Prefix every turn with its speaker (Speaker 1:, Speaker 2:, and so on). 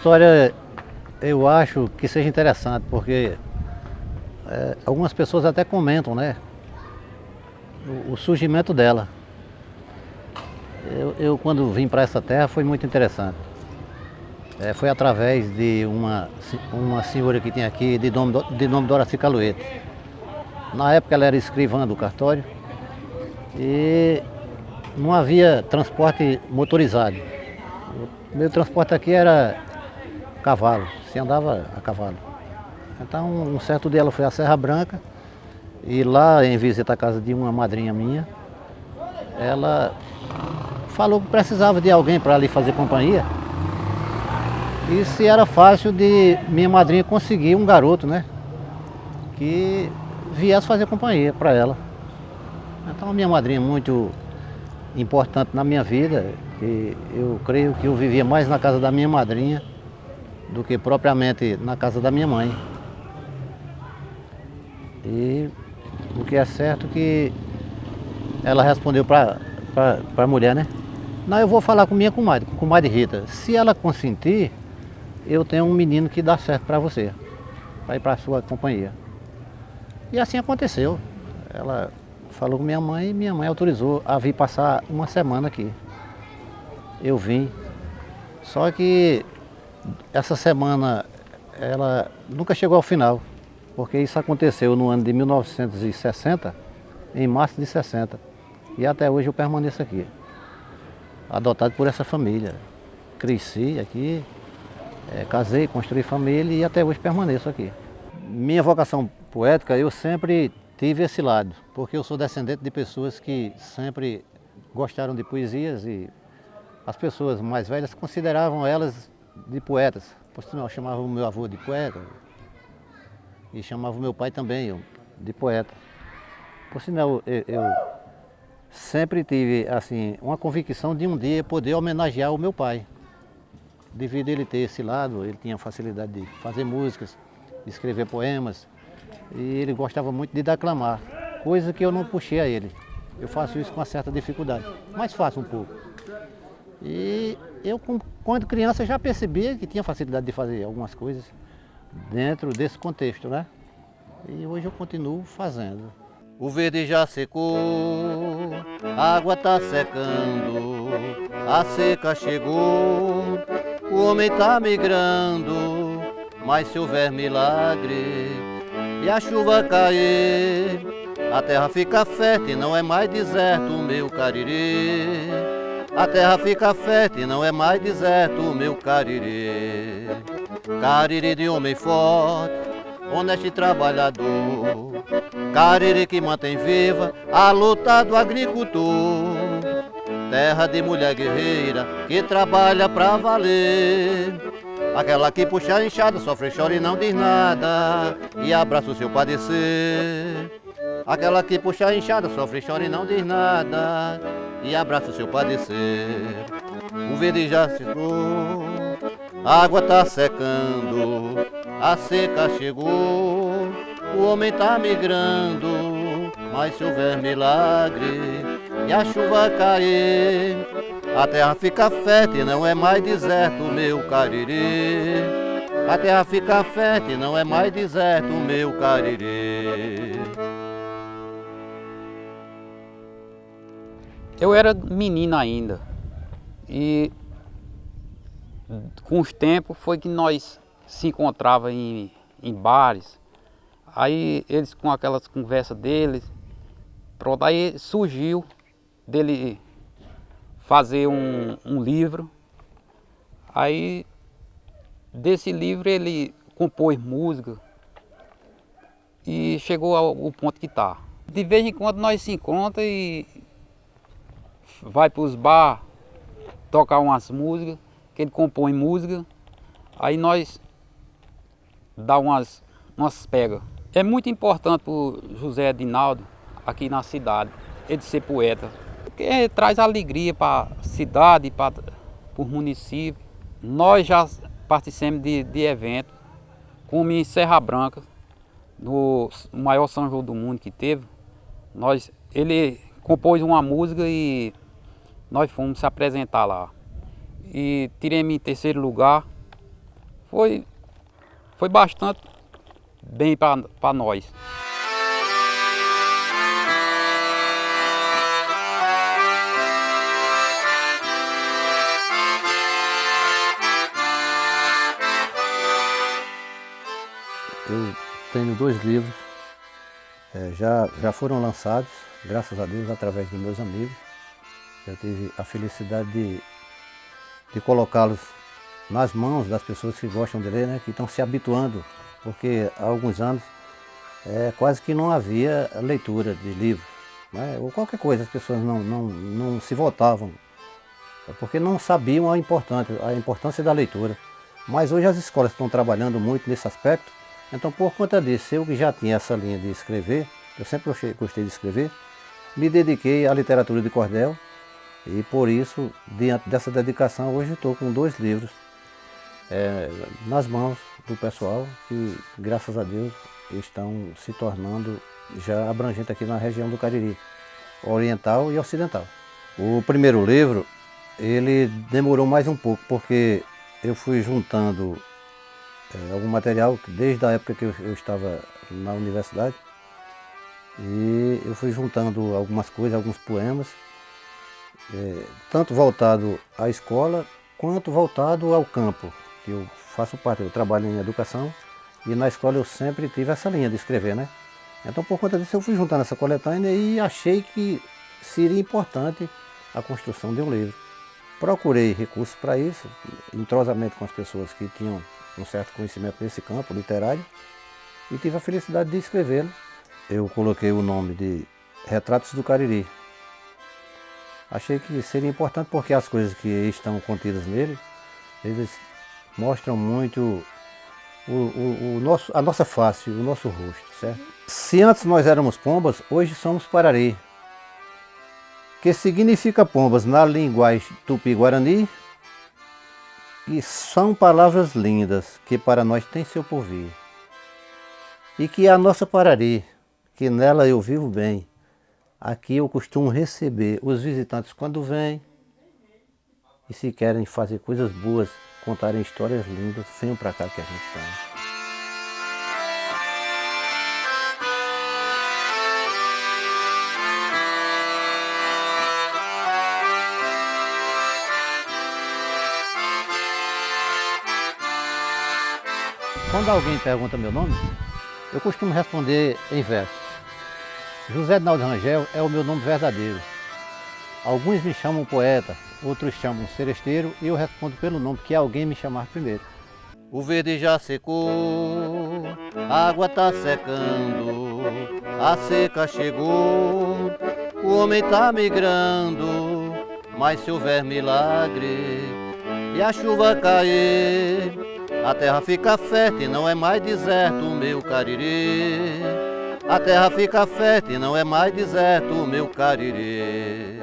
Speaker 1: história eu acho que seja interessante, porque algumas pessoas até comentam, né? O surgimento dela. Eu quando vim para essa terra foi muito interessante. Foi através de uma senhora que tem aqui de nome Doraci Caluete. Na época ela era escrivã do cartório e não havia transporte motorizado. O meu transporte aqui era cavalo, se andava a cavalo. Então um certo dia ela foi à Serra Branca e lá em visita à casa de uma madrinha minha, ela falou que precisava de alguém para ali fazer companhia. E se era fácil de minha madrinha conseguir um garoto, né? Que viesse fazer companhia para ela. Então a minha madrinha é muito importante na minha vida. E eu creio que eu vivia mais na casa da minha madrinha do que propriamente na casa da minha mãe. E o que é certo que ela respondeu para a mulher, né? Não, eu vou falar com minha comadre Rita. Se ela consentir, eu tenho um menino que dá certo para você, para ir para a sua companhia. E assim aconteceu. Ela falou com minha mãe e minha mãe autorizou a vir passar uma semana aqui. Eu vim. Só que essa semana ela nunca chegou ao final, porque isso aconteceu no ano de 1960, em março de 60. E até hoje eu permaneço aqui, adotado por essa família. Cresci aqui, casei, construí família e até hoje permaneço aqui. Minha vocação poética, eu sempre tive esse lado, porque eu sou descendente de pessoas que sempre gostaram de poesias e as pessoas mais velhas consideravam elas de poetas. Por sinal, chamavam o meu avô de poeta e chamavam o meu pai também de poeta. Por sinal, eu sempre tive assim uma convicção de um dia poder homenagear o meu pai. Devido a ele ter esse lado, ele tinha facilidade de fazer músicas, de escrever poemas, e ele gostava muito de declamar, coisa que eu não puxei a ele. Eu faço isso com uma certa dificuldade, mas faço um pouco. E eu, quando criança, já percebia que tinha facilidade de fazer algumas coisas dentro desse contexto, né? E hoje eu continuo fazendo. O verde já secou, a água tá secando, a seca chegou, o homem tá migrando, mas se houver milagre e a chuva cair, a terra fica fértil, não é mais deserto, meu Cariri. A terra fica fértil, não é mais deserto, meu Cariri. Cariri de homem forte, honesto e trabalhador. Cariri que mantém viva a luta do agricultor. Terra de mulher guerreira que trabalha pra valer. Aquela que puxa a enxada, sofre, chora e não diz nada, e abraça o seu padecer. Aquela que puxa a enxada, sofre, chora e não diz nada, e abraça o seu padecer. O verde já secou, a água tá secando, a seca chegou, o homem tá migrando, mas se houver milagre e a chuva cair, a terra fica fértil, não é mais deserto, meu Cariri. A terra fica fértil, não é mais deserto, meu Cariri.
Speaker 2: Eu era menino ainda e com os tempos foi que nós se encontrava em bares. Aí eles com aquelas conversas deles, pronto, aí surgiu dele fazer um livro. Aí desse livro ele compôs música e chegou ao ponto que está. De vez em quando nós se encontramos e vai para os bar tocar umas músicas, que ele compõe música, aí nós dá umas pegas. É muito importante para o José Edinaldo aqui na cidade, ele ser poeta, porque traz alegria para a cidade, para o município. Nós já participamos de eventos, como em Serra Branca, no maior São João do mundo que teve. Ele compôs uma música e nós fomos se apresentar lá. E tiremos em terceiro lugar. foi bastante bem para nós.
Speaker 1: Eu tenho 2 livros, já foram lançados, graças a Deus, através dos meus amigos. Eu tive a felicidade de colocá-los nas mãos das pessoas que gostam de ler, né, que estão se habituando, porque há alguns anos quase que não havia leitura de livro, né, ou qualquer coisa, as pessoas não se voltavam, porque não sabiam a importância da leitura. Mas hoje as escolas estão trabalhando muito nesse aspecto, então por conta disso, eu que já tinha essa linha de escrever, eu sempre gostei de escrever, me dediquei à literatura de cordel. E por isso, diante dessa dedicação, hoje estou com 2 livros nas mãos do pessoal que, graças a Deus, estão se tornando já abrangentes aqui na região do Cariri, oriental e ocidental. O primeiro livro, ele demorou mais um pouco, porque eu fui juntando algum material desde a época que eu estava na universidade, e eu fui juntando algumas coisas, alguns poemas, tanto voltado à escola quanto voltado ao campo, que eu faço parte, eu trabalho em educação e na escola eu sempre tive essa linha de escrever, né? Então por conta disso eu fui juntando essa coletânea e achei que seria importante a construção de um livro. Procurei recursos para isso, entrosamento com as pessoas que tinham um certo conhecimento nesse campo literário, e tive a felicidade de escrevê-lo. Eu coloquei o nome de Retratos do Cariri. Achei que seria importante porque as coisas que estão contidas nele, eles mostram muito a nossa face, o nosso rosto, certo? Se antes nós éramos pombas, hoje somos parari. Que significa pombas na linguagem tupi-guarani, e são palavras lindas que para nós tem seu porvir. E que a nossa parari, que nela eu vivo bem. Aqui eu costumo receber os visitantes quando vêm, e se querem fazer coisas boas, contarem histórias lindas, venham para cá que a gente tem. Quando alguém pergunta meu nome, eu costumo responder em verso. José Dinaldo Rangel é o meu nome verdadeiro. Alguns me chamam poeta, outros chamam seresteiro, e eu respondo pelo nome que alguém me chamar primeiro. O verde já secou, a água tá secando, a seca chegou, o homem tá migrando, mas se houver milagre e a chuva cair, a terra fica fértil, não é mais deserto, meu Cariri. A terra fica fértil, não é mais deserto, meu Cariri.